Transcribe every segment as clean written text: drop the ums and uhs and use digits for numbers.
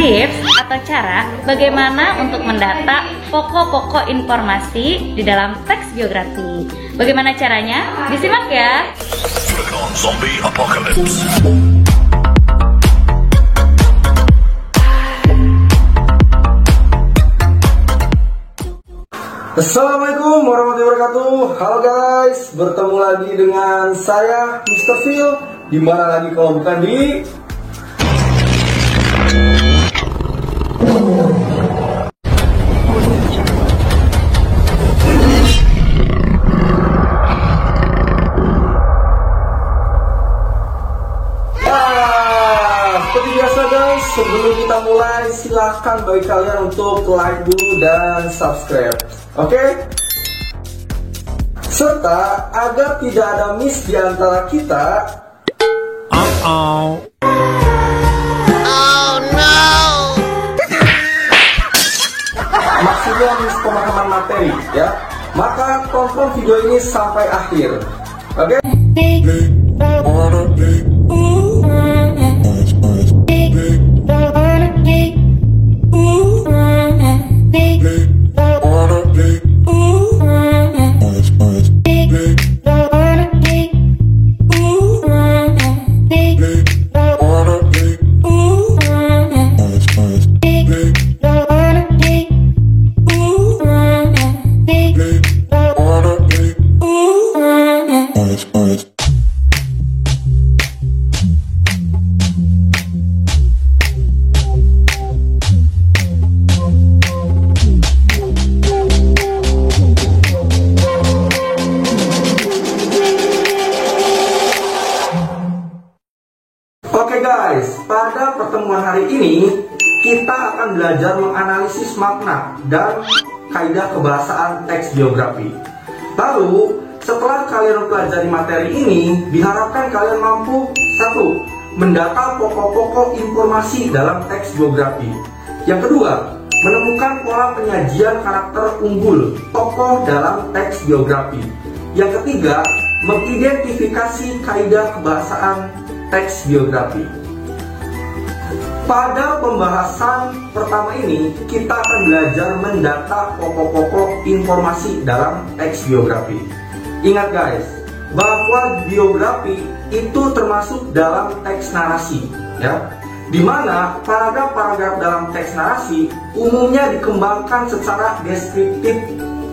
tips atau cara bagaimana untuk mendata pokok-pokok informasi di dalam teks biografi. Bagaimana caranya? Disimak ya. Zombie Apocalypse. Assalamualaikum warahmatullahi wabarakatuh. Halo guys, bertemu lagi dengan saya Mr. Phil. Dimana lagi kalau bukan di seperti biasa guys, sebelum kita mulai silahkan bagi kalian untuk like dulu dan subscribe. Oke? Serta agar tidak ada miss di antara kita. Oh no. Maksudnya miss pemahaman materi ya. Maka tonton video ini sampai akhir. Oke? Oke guys, pada pertemuan hari ini kita akan belajar menganalisis makna dan kaidah kebahasaan teks biografi. Lalu, setelah kalian mempelajari materi ini, diharapkan kalian mampu 1. Mendata pokok-pokok informasi dalam teks biografi. Yang kedua, menemukan pola penyajian karakter unggul tokoh dalam teks biografi. Yang ketiga, mengidentifikasi kaidah kebahasaan teks biografi. Pada pembahasan pertama ini, kita akan belajar mendata pokok-pokok informasi dalam teks biografi. Ingat guys, bahwa biografi itu termasuk dalam teks narasi, ya, di mana paragraf-paragraf dalam teks narasi umumnya dikembangkan secara deskriptif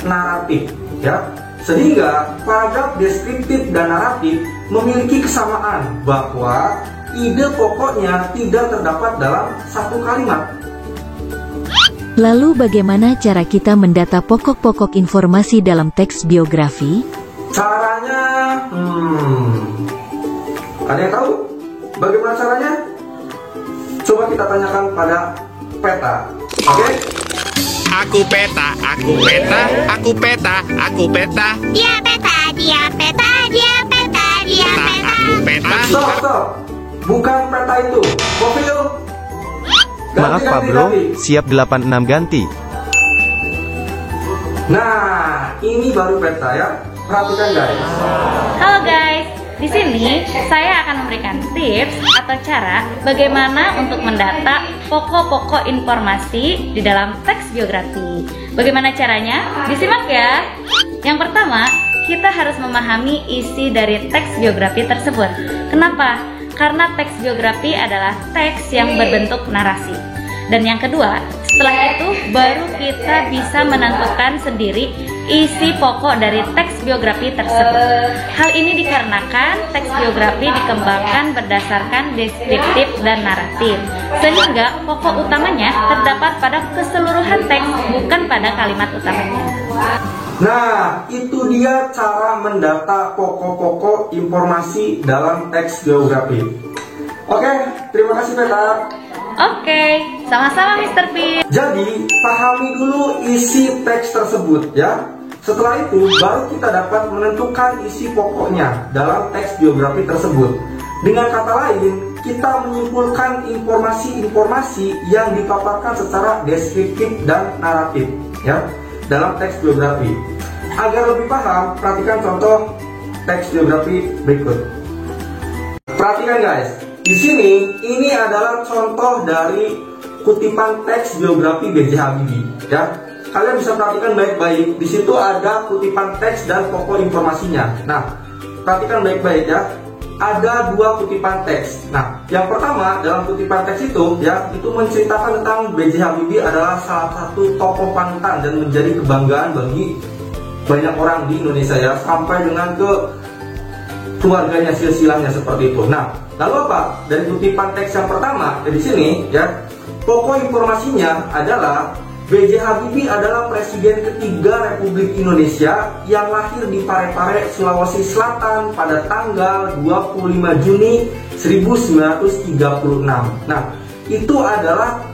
naratif, ya. Sehingga paragraf deskriptif dan naratif memiliki kesamaan bahwa ide pokoknya tidak terdapat dalam satu kalimat. Lalu bagaimana cara kita mendata pokok-pokok informasi dalam teks biografi? Caranya, ada yang tahu? Bagaimana caranya? Coba kita tanyakan pada peta, oke? Aku peta, aku peta, aku peta, aku peta. Dia peta, dia peta, dia peta, dia peta. Aku peta. Stop. Bukan peta itu. Profil. Maaf Pak Bro, siap 86 ganti. Nah, ini baru peta ya. Perhatikan guys. Halo guys, di sini saya akan memberikan tips atau cara bagaimana untuk mendata pokok-pokok informasi di dalam teks biografi. Bagaimana caranya? Disimak ya. Yang pertama, kita harus memahami isi dari teks biografi tersebut. Kenapa? Karena teks biografi adalah teks yang berbentuk narasi. Dan yang kedua, setelah itu baru kita bisa menentukan sendiri isi pokok dari teks biografi tersebut. Hal ini dikarenakan teks biografi dikembangkan berdasarkan deskriptif dan naratif, sehingga pokok utamanya terdapat pada keseluruhan teks, bukan pada kalimat utamanya. Nah, itu dia cara mendata pokok-pokok informasi dalam teks biografi. Oke, terima kasih Peta. Oke, sama-sama Mr. P. Jadi, pahami dulu isi teks tersebut ya. Setelah itu, baru kita dapat menentukan isi pokoknya dalam teks biografi tersebut. Dengan kata lain, kita menyimpulkan informasi-informasi yang dipaparkan secara deskriptif dan naratif ya dalam teks biografi. Agar lebih paham, perhatikan contoh teks biografi berikut. Perhatikan guys, di sini ini adalah contoh dari kutipan teks biografi B.J. Habibie, ya. Kalian bisa perhatikan baik-baik. Di situ ada kutipan teks dan pokok informasinya. Nah, perhatikan baik-baik ya. Ada dua kutipan teks. Nah, yang pertama dalam kutipan teks itu, ya, itu menceritakan tentang B.J. Habibie adalah salah satu tokoh panutan dan menjadi kebanggaan bagi banyak orang di Indonesia, ya, sampai dengan ke keluarganya, silsilahnya seperti itu. Nah, lalu apa? Dari kutipan teks yang pertama di sini, ya, pokok informasinya adalah B.J. Habibie adalah Presiden ketiga Republik Indonesia yang lahir di Parepare, Sulawesi Selatan pada tanggal 25 Juni 1936. Nah, itu adalah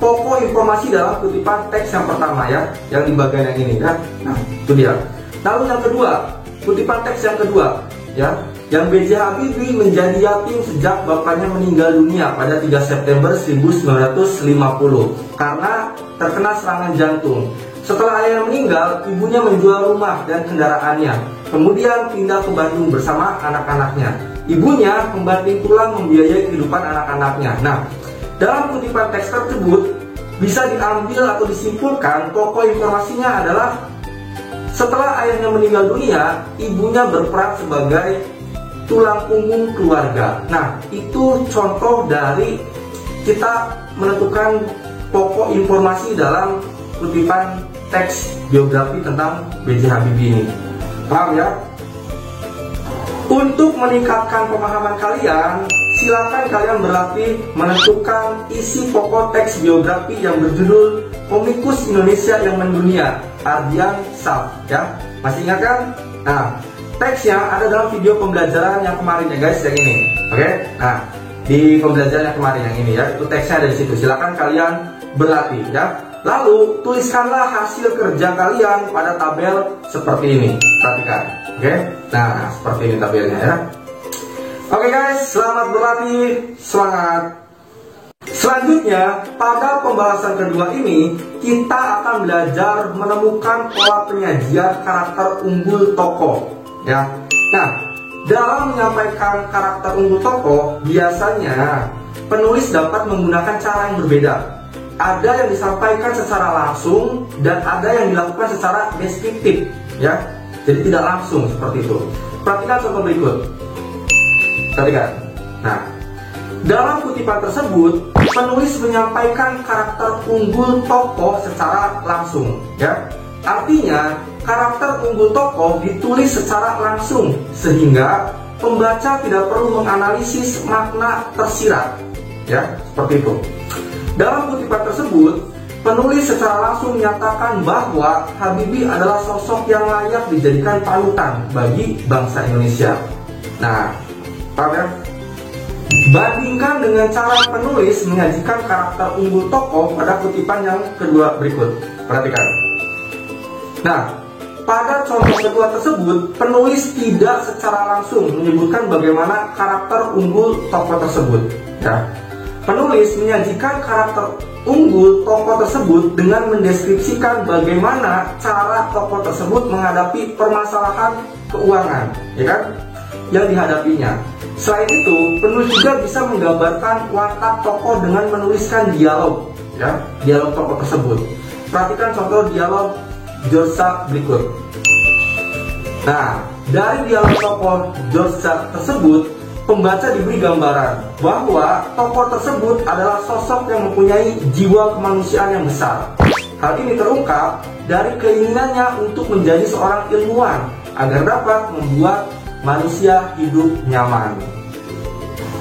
pokok informasi dalam kutipan teks yang pertama, ya, yang di bagian yang ini, ya. Nah, itu dia. Lalu yang kedua, kutipan teks yang kedua, ya, yang B.J. Habibie menjadi yatim sejak bapaknya meninggal dunia pada 3 September 1950 karena terkena serangan jantung. Setelah ayahnya meninggal, ibunya menjual rumah dan kendaraannya, kemudian pindah ke Bandung bersama anak-anaknya. Ibunya membanting tulang membiayai kehidupan anak-anaknya. Nah, dalam kutipan teks tersebut bisa diambil atau disimpulkan pokok informasinya adalah setelah ayahnya meninggal dunia, ibunya berperan sebagai tulang punggung keluarga. Nah, itu contoh dari kita menentukan pokok informasi dalam kutipan teks biografi tentang B.J. Habibie ini. Paham ya? Untuk meningkatkan pemahaman kalian, silakan kalian berlatih menentukan isi pokok teks biografi yang berjudul Komikus Indonesia yang Mendunia, Ardian Syaf, ya. Masih ingat kan? Nah, teksnya ada dalam video pembelajaran yang kemarin, ya guys, yang ini. Oke? Nah, di pembelajaran yang kemarin yang ini, ya, itu teksnya ada di situ. Silakan kalian berlatih, ya. Lalu tuliskanlah hasil kerja kalian pada tabel seperti ini. Perhatikan. Oke? Nah, seperti ini tabelnya, ya. Oke guys, selamat berlatih, semangat. Selanjutnya, pada pembahasan kedua ini, kita akan belajar menemukan pola penyajian karakter unggul tokoh, ya. Nah, dalam menyampaikan karakter unggul tokoh, biasanya penulis dapat menggunakan cara yang berbeda. Ada yang disampaikan secara langsung dan ada yang dilakukan secara deskriptif, ya. Jadi tidak langsung seperti itu. Perhatikan contoh berikut. Perhatikan. Nah, dalam kutipan tersebut, penulis menyampaikan karakter unggul tokoh secara langsung, ya. Artinya, karakter unggul tokoh ditulis secara langsung sehingga pembaca tidak perlu menganalisis makna tersirat, ya, seperti itu. Dalam kutipan tersebut, penulis secara langsung menyatakan bahwa Habibie adalah sosok yang layak dijadikan panutan bagi bangsa Indonesia. Nah, paham ya? Bandingkan dengan cara penulis menyajikan karakter unggul tokoh pada kutipan yang kedua berikut. Perhatikan. Nah, pada contoh kedua tersebut, penulis tidak secara langsung menyebutkan bagaimana karakter unggul tokoh tersebut, ya. Penulis menyajikan karakter unggul tokoh tersebut dengan mendeskripsikan bagaimana cara tokoh tersebut menghadapi permasalahan keuangan, ya kan, yang dihadapinya. Selain itu, penulis juga bisa menggambarkan watak tokoh dengan menuliskan dialog, ya, dialog tokoh tersebut. Perhatikan contoh dialog George Syaf berikut. Nah, dari dialog tokoh George Syaf tersebut, pembaca diberi gambaran bahwa tokoh tersebut adalah sosok yang mempunyai jiwa kemanusiaan yang besar. Hal ini terungkap dari keinginannya untuk menjadi seorang ilmuwan agar dapat membuat manusia hidup nyaman.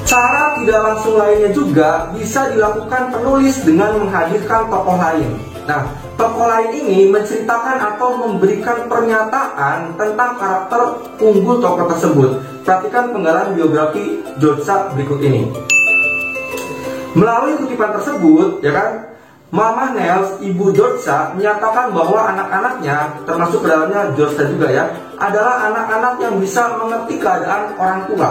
Cara tidak langsung lainnya juga bisa dilakukan penulis dengan menghadirkan tokoh lain. Nah, tokoh lain ini menceritakan atau memberikan pernyataan tentang karakter unggul tokoh tersebut. Perhatikan penggalan biografi George Syaf berikut ini. Melalui kutipan tersebut, ya kan, Mama Nels, ibu George Syaf, menyatakan bahwa anak-anaknya, termasuk ke dalamnya George Syaf juga, ya, adalah anak-anak yang bisa mengerti keadaan orang tua.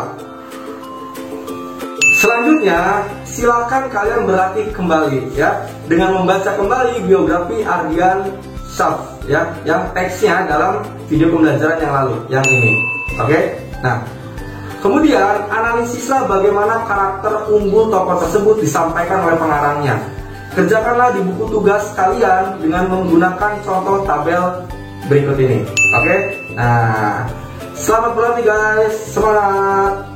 Selanjutnya, silakan kalian berlatih kembali, ya, dengan membaca kembali biografi Ardian Syaf, ya, yang teksnya dalam video pembelajaran yang lalu, yang ini. Oke? Nah, kemudian analisislah bagaimana karakter unggul tokoh tersebut disampaikan oleh pengarangnya. kerjakanlah di buku tugas kalian dengan menggunakan contoh tabel berikut ini. Oke? Nah, selamat berlatih guys, semangat!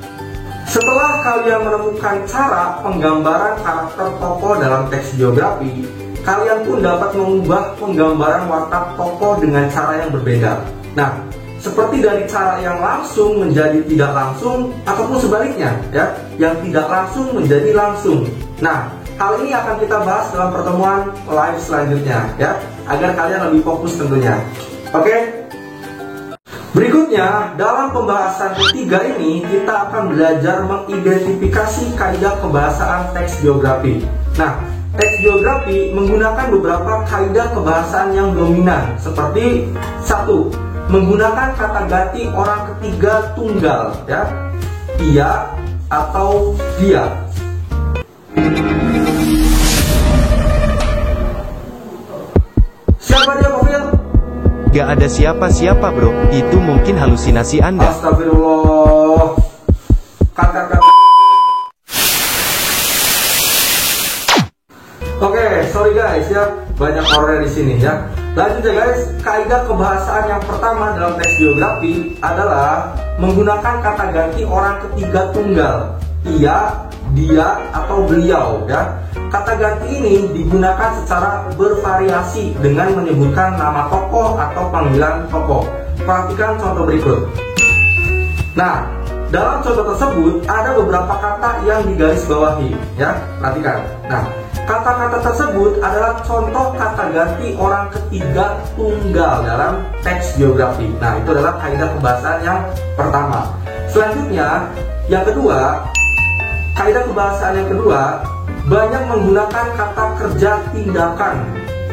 Setelah kalian menemukan cara penggambaran karakter tokoh dalam teks biografi, kalian pun dapat mengubah penggambaran watak tokoh dengan cara yang berbeda. Nah, seperti dari cara yang langsung menjadi tidak langsung, ataupun sebaliknya, ya, yang tidak langsung menjadi langsung. Nah, hal ini akan kita bahas dalam pertemuan live selanjutnya, ya, agar kalian lebih fokus tentunya. Oke? Berikutnya, dalam pembahasan ketiga ini, kita akan belajar mengidentifikasi kaidah kebahasaan teks biografi. Nah, teks biografi menggunakan beberapa kaidah kebahasaan yang dominan, seperti 1. Menggunakan kata ganti orang ketiga tunggal, ya, ia atau dia. Siapa dia, Profil? Gak ada siapa-siapa bro, itu mungkin halusinasi Anda. Astagfirullah. Kata-kata. Oke, sorry guys ya, banyak orang di sini ya. Lanjut ya guys, kaidah kebahasaan yang pertama dalam teks biografi adalah menggunakan kata ganti orang ketiga tunggal, ia, dia, atau beliau ya. Kata ganti ini digunakan secara bervariasi dengan menyebutkan nama tokoh atau panggilan tokoh. Perhatikan contoh berikut. Nah, dalam contoh tersebut ada beberapa kata yang digarisbawahi ya. Perhatikan. Nah, kata-kata tersebut adalah contoh kata ganti orang ketiga tunggal dalam teks biografi. Nah, itu adalah kaidah kebahasaan yang pertama. Selanjutnya, yang kedua, kaidah kebahasaan yang kedua, banyak menggunakan kata kerja tindakan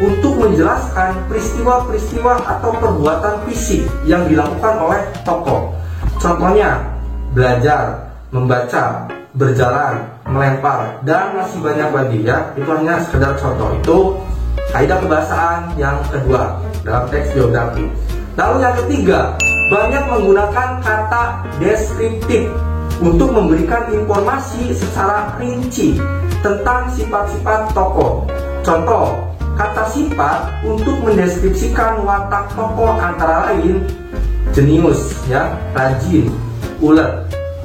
untuk menjelaskan peristiwa-peristiwa atau perbuatan fisik yang dilakukan oleh tokoh. Contohnya, belajar, membaca, berjalan, melempar, dan masih banyak lagi ya. Itu hanya sekedar contoh. Itu kaidah kebahasaan yang kedua dalam teks biografi. Lalu yang ketiga, banyak menggunakan kata deskriptif untuk memberikan informasi secara rinci tentang sifat-sifat tokoh. Contoh, kata sifat untuk mendeskripsikan watak tokoh antara lain jenius, ya, rajin, ulet.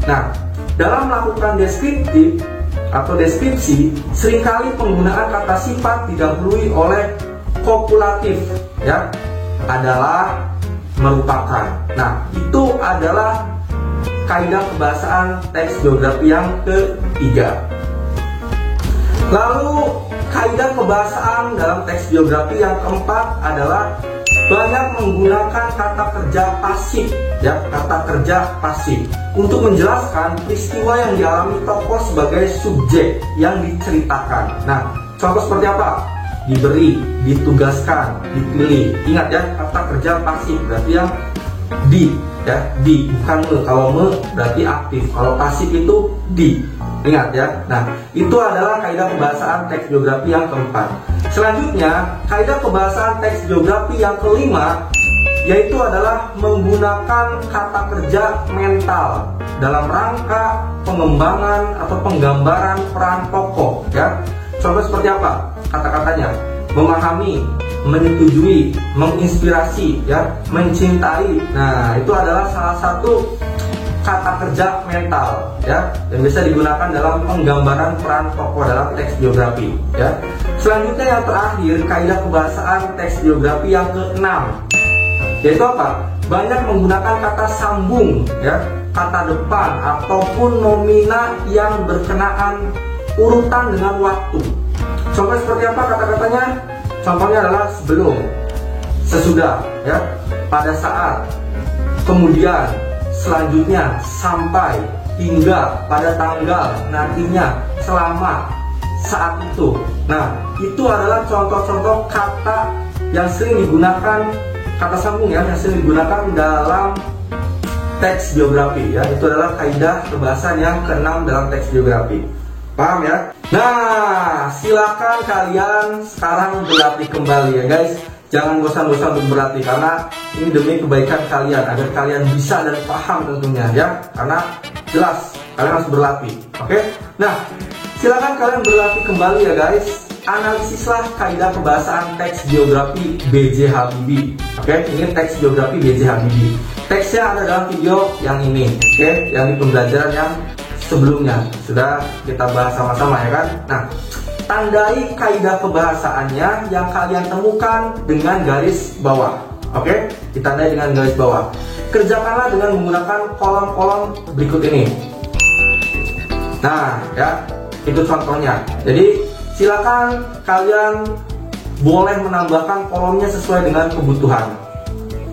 Nah, dalam melakukan deskriptif atau deskripsi, seringkali penggunaan kata sifat didahului oleh kopulatif, ya, adalah, merupakan. Nah, itu adalah kaidah kebahasaan teks biografi yang ketiga. Lalu kaidah kebahasaan dalam teks biografi yang keempat adalah banyak menggunakan kata kerja pasif, ya, kata kerja pasif untuk menjelaskan peristiwa yang dialami tokoh sebagai subjek yang diceritakan. Nah, contoh seperti apa? Diberi, ditugaskan, dipilih. Ingat ya, kata kerja pasif berarti yang di, ya, di, bukan me. Kalau me berarti aktif, kalau pasif itu di. Ingat ya. Nah, itu adalah kaidah kebahasaan teks biografi yang keempat. Selanjutnya, kaidah kebahasaan teks biografi yang kelima yaitu adalah menggunakan kata kerja mental dalam rangka pengembangan atau penggambaran peran tokoh, ya. Contoh seperti apa? Kata-katanya: memahami, menyetujui, menginspirasi, ya, mencintai. Nah, itu adalah salah satu kata kerja mental, ya, yang bisa digunakan dalam penggambaran peran tokoh dalam teks biografi, ya. Selanjutnya yang terakhir, kaidah kebahasaan teks biografi yang keenam, yaitu apa? Banyak menggunakan kata sambung, ya, kata depan ataupun nomina yang berkenaan urutan dengan waktu. Contoh seperti apa kata-katanya? Contohnya adalah sebelum, sesudah, ya, pada saat, kemudian, selanjutnya, sampai, hingga, pada tanggal, nantinya, selama, saat itu. Nah, itu adalah contoh-contoh kata yang sering digunakan, kata sambung, ya, yang sering digunakan dalam teks biografi, ya. Itu adalah kaidah kebahasaan yang keenam dalam teks biografi. Paham ya? Nah, silakan kalian sekarang berlatih kembali ya guys. Jangan bosan-bosan untuk berlatih, karena ini demi kebaikan kalian, agar kalian bisa dan paham tentunya ya. Karena jelas kalian harus berlatih. Oke? Nah, silakan kalian berlatih kembali ya guys. analisislah kaidah kebahasaan teks biografi B.J. Habibie. Oke, ini teks biografi B.J. Habibie. Teksnya ada dalam video yang ini, oke, yang di pembelajaran yang sebelumnya sudah kita bahas sama-sama ya kan. Nah, tandai kaidah kebahasaannya yang kalian temukan dengan garis bawah. Oke, ditandai dengan garis bawah. Kerjakanlah dengan menggunakan kolom-kolom berikut ini. Nah, ya, itu contohnya. Jadi, silakan kalian boleh menambahkan kolomnya sesuai dengan kebutuhan.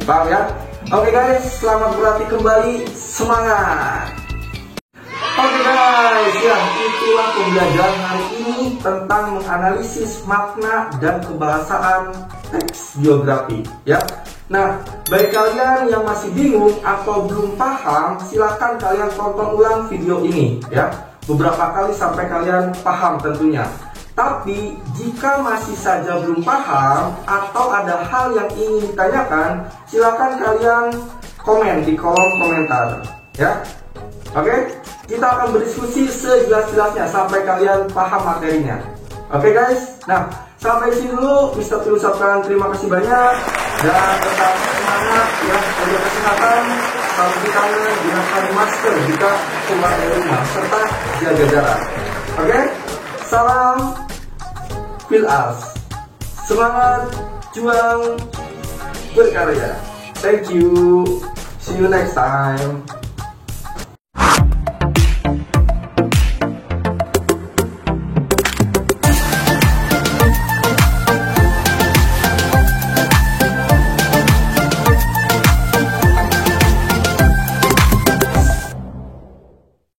Paham ya? Oke guys, selamat berlatih kembali. Semangat! Oke guys, ya, itulah pembelajaran hari ini tentang menganalisis makna dan kebahasaan teks biografi, ya. Nah, bagi kalian yang masih bingung atau belum paham, silakan kalian tonton ulang video ini, ya, beberapa kali sampai kalian paham tentunya. Tapi jika masih saja belum paham atau ada hal yang ingin ditanyakan, silakan kalian komen di kolom komentar, ya. Oke, kita akan berdiskusi sejelas-jelasnya sampai kalian paham materinya. Oke guys, nah sampai sini dulu. Mr. P ucapkan terima kasih banyak dan tetap semangat ya, jaga kesehatan, selalu cuci tangan, gunakan masker jika keluar dari rumah serta jaga jarak. Oke, salam Filas, semangat, juang, berkarya. Thank you, see you next time.